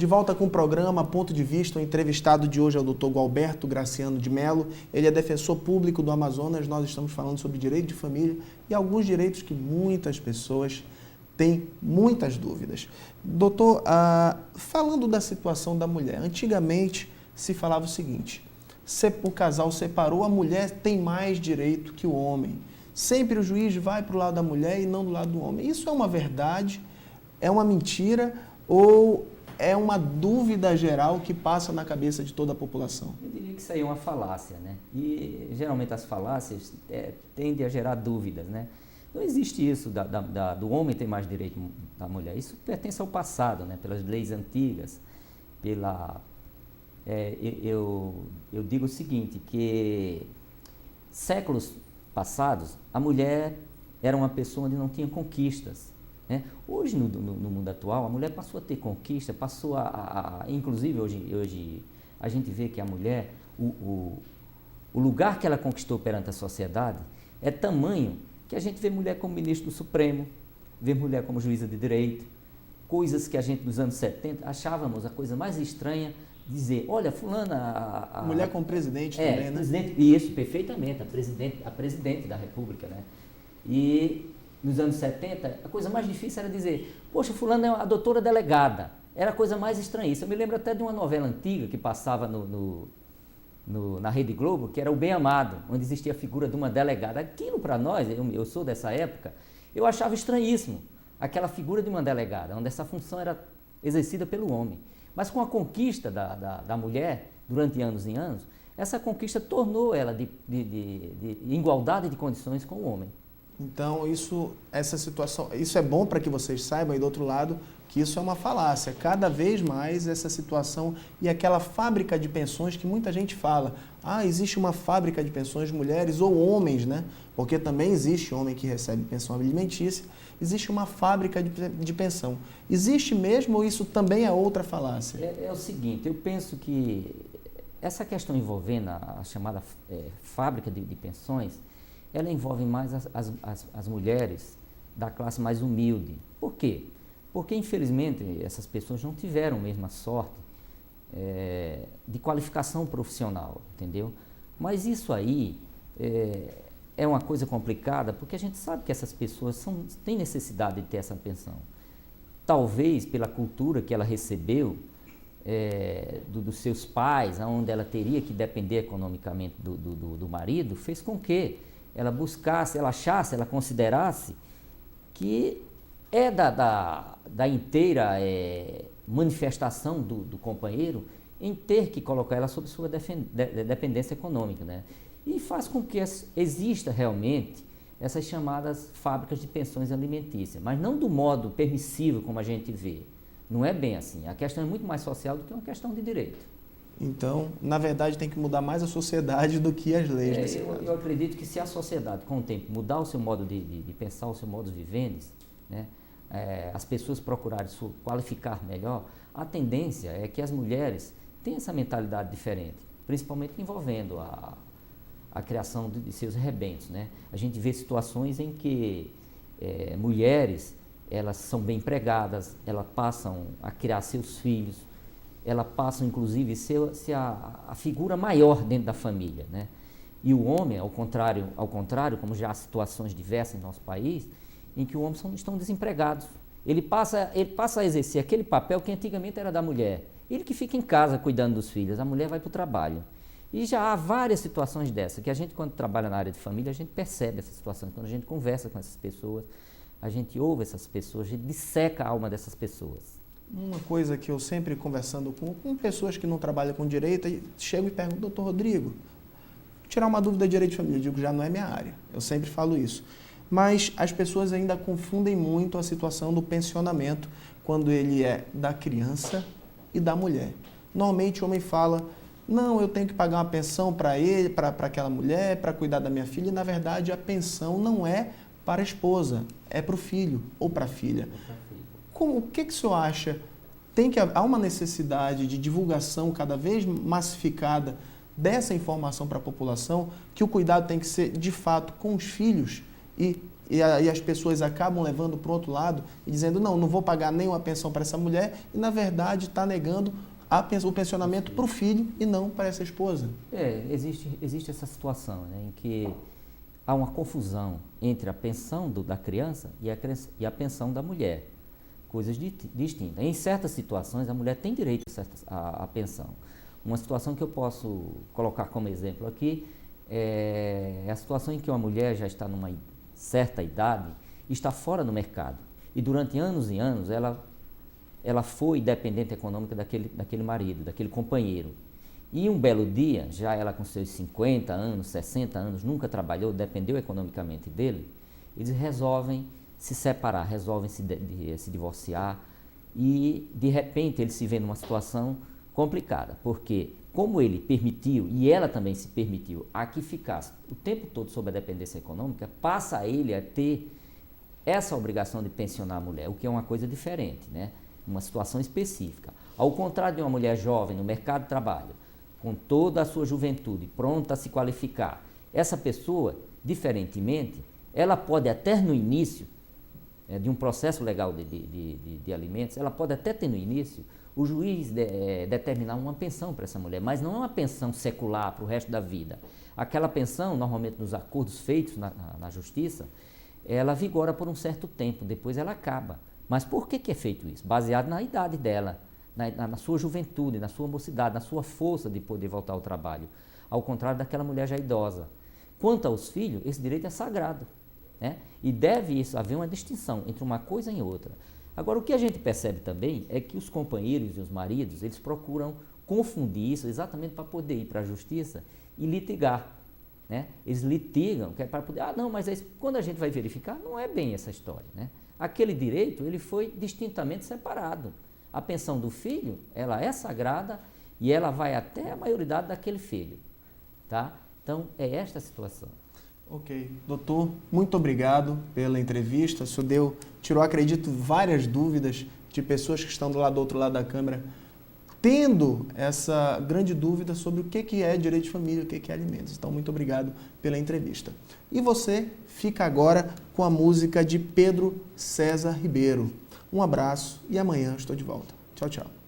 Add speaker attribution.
Speaker 1: De volta com o programa Ponto de Vista, o entrevistado de hoje é o Dr. Gualberto Graciano de Mello. Ele é defensor público do Amazonas. Nós estamos falando sobre direito de família e alguns direitos que muitas pessoas têm muitas dúvidas. Doutor, falando da situação da mulher, antigamente se falava o seguinte: o casal separou, a mulher tem mais direito que o homem. Sempre o juiz vai para o lado da mulher e não do lado do homem. Isso é uma verdade? É uma mentira? Ou é uma dúvida geral que passa na cabeça de toda a população?
Speaker 2: Eu diria que isso aí é uma falácia, né? E geralmente as falácias tendem a gerar dúvidas, né? Não existe isso do homem ter mais direito da mulher. Isso pertence ao passado, né? Pelas leis antigas, eu digo o seguinte, que séculos passados a mulher era uma pessoa onde não tinha conquistas. Hoje, no mundo atual, a mulher passou a ter conquista, inclusive hoje a gente vê que a mulher, o lugar que ela conquistou perante a sociedade é tamanho que a gente vê mulher como ministro do Supremo, vê mulher como juíza de direito, coisas que a gente nos anos 70 achávamos a coisa mais estranha, dizer, olha, fulana...
Speaker 1: Mulher como presidente também, né?
Speaker 2: Presidente, isso, perfeitamente, a presidente da República, né? E nos anos 70, a coisa mais difícil era dizer, poxa, fulana é a doutora delegada. Era a coisa mais estranhíssima. Eu me lembro até de uma novela antiga que passava na Rede Globo, que era O Bem Amado, onde existia a figura de uma delegada. Aquilo para nós, eu sou dessa época, eu achava estranhíssimo, aquela figura de uma delegada, onde essa função era exercida pelo homem. Mas com a conquista da mulher, durante anos e anos, essa conquista tornou ela de igualdade de condições com o homem.
Speaker 1: Então, essa situação, isso é bom para que vocês saibam, e do outro lado, que isso é uma falácia. Cada vez mais essa situação e aquela fábrica de pensões que muita gente fala, existe uma fábrica de pensões de mulheres ou homens, né? Porque também existe homem que recebe pensão alimentícia, existe uma fábrica de pensão. Existe mesmo ou isso também é outra falácia?
Speaker 2: É o seguinte, eu penso que essa questão envolvendo a chamada fábrica de pensões, ela envolve mais as mulheres da classe mais humilde. Por quê? Porque, infelizmente, essas pessoas não tiveram a mesma sorte de qualificação profissional, entendeu? Mas isso aí é uma coisa complicada, porque a gente sabe que essas pessoas têm necessidade de ter essa pensão. Talvez pela cultura que ela recebeu dos seus pais, onde ela teria que depender economicamente do marido, fez com que ela buscasse, ela achasse, ela considerasse que da inteira manifestação do companheiro em ter que colocar ela sob sua dependência econômica, né? E faz com que exista realmente essas chamadas fábricas de pensões alimentícias, mas não do modo permissivo como a gente vê. Não é bem assim. A questão é muito mais social do que uma questão de direito.
Speaker 1: Então, na verdade, tem que mudar mais a sociedade do que as leis.
Speaker 2: Eu acredito que se a sociedade, com o tempo, mudar o seu modo de pensar, o seu modo de vivendi, né, as pessoas procurarem se qualificar melhor, a tendência é que as mulheres tenham essa mentalidade diferente, principalmente envolvendo a criação de seus rebentos, né? A gente vê situações em que mulheres, elas são bem empregadas, elas passam a criar seus filhos, elas passam, inclusive, a ser a figura maior dentro da família, né? E o homem, ao contrário, como já há situações diversas em nosso país, em que os homens estão desempregados. Ele passa a exercer aquele papel que antigamente era da mulher. Ele que fica em casa cuidando dos filhos, a mulher vai para o trabalho. E já há várias situações dessas, que a gente, quando trabalha na área de família, a gente percebe essas situações. Quando a gente conversa com essas pessoas, a gente ouve essas pessoas, a gente disseca a alma dessas pessoas.
Speaker 1: Uma coisa que eu sempre conversando com pessoas que não trabalham com direito, chego e pergunto, doutor Rodrigo, tirar uma dúvida de direito de família, eu digo, já não é minha área, eu sempre falo isso. Mas as pessoas ainda confundem muito a situação do pensionamento quando ele é da criança e da mulher. Normalmente o homem fala, não, eu tenho que pagar uma pensão para ele, para aquela mulher, para cuidar da minha filha, e na verdade a pensão não é para a esposa, é para o filho ou para a filha. O que o senhor acha? Há uma necessidade de divulgação cada vez massificada dessa informação para a população, que o cuidado tem que ser, de fato, com os filhos e e aí as pessoas acabam levando para o outro lado e dizendo, não vou pagar nenhuma pensão para essa mulher, e na verdade está negando o pensionamento para o filho e não para essa esposa.
Speaker 2: Existe essa situação, né, em que há uma confusão entre a pensão da criança e a pensão da mulher, coisas distintas. Em certas situações, a mulher tem direito à pensão. Uma situação que eu posso colocar como exemplo aqui é a situação em que uma mulher já está numa certa idade e está fora do mercado. E durante anos e anos ela foi dependente econômica daquele marido, daquele companheiro. E um belo dia, já ela com seus 50 anos, 60 anos, nunca trabalhou, dependeu economicamente dele, eles resolvem se separar, resolvem se divorciar e, de repente, ele se vê numa situação complicada, porque como ele permitiu, e ela também se permitiu, a que ficasse o tempo todo sob a dependência econômica, passa a ele a ter essa obrigação de pensionar a mulher, o que é uma coisa diferente, né? Uma situação específica. Ao contrário de uma mulher jovem no mercado de trabalho, com toda a sua juventude, pronta a se qualificar, essa pessoa, diferentemente, ela pode até no início de um processo legal de alimentos, ela pode até ter no início o juiz determinar uma pensão para essa mulher, mas não é uma pensão secular para o resto da vida. Aquela pensão, normalmente nos acordos feitos na justiça, ela vigora por um certo tempo, depois ela acaba. Mas por que é feito isso? Baseado na idade dela, na sua juventude, na sua mocidade, na sua força de poder voltar ao trabalho, ao contrário daquela mulher já idosa. Quanto aos filhos, esse direito é sagrado, né? E deve haver uma distinção entre uma coisa e outra. Agora, o que a gente percebe também é que os companheiros e os maridos, eles procuram confundir isso exatamente para poder ir para a justiça e litigar, né? Eles litigam, que é para poder, mas quando a gente vai verificar, não é bem essa história, né? Aquele direito, ele foi distintamente separado. A pensão do filho, ela é sagrada e ela vai até a maioridade daquele filho, tá? Então, é esta a situação.
Speaker 1: Ok. Doutor, muito obrigado pela entrevista. O senhor tirou, acredito, várias dúvidas de pessoas que estão do outro lado da câmera, tendo essa grande dúvida sobre o que é direito de família, o que é alimentos. Então, muito obrigado pela entrevista. E você fica agora com a música de Pedro César Ribeiro. Um abraço e amanhã estou de volta. Tchau, tchau.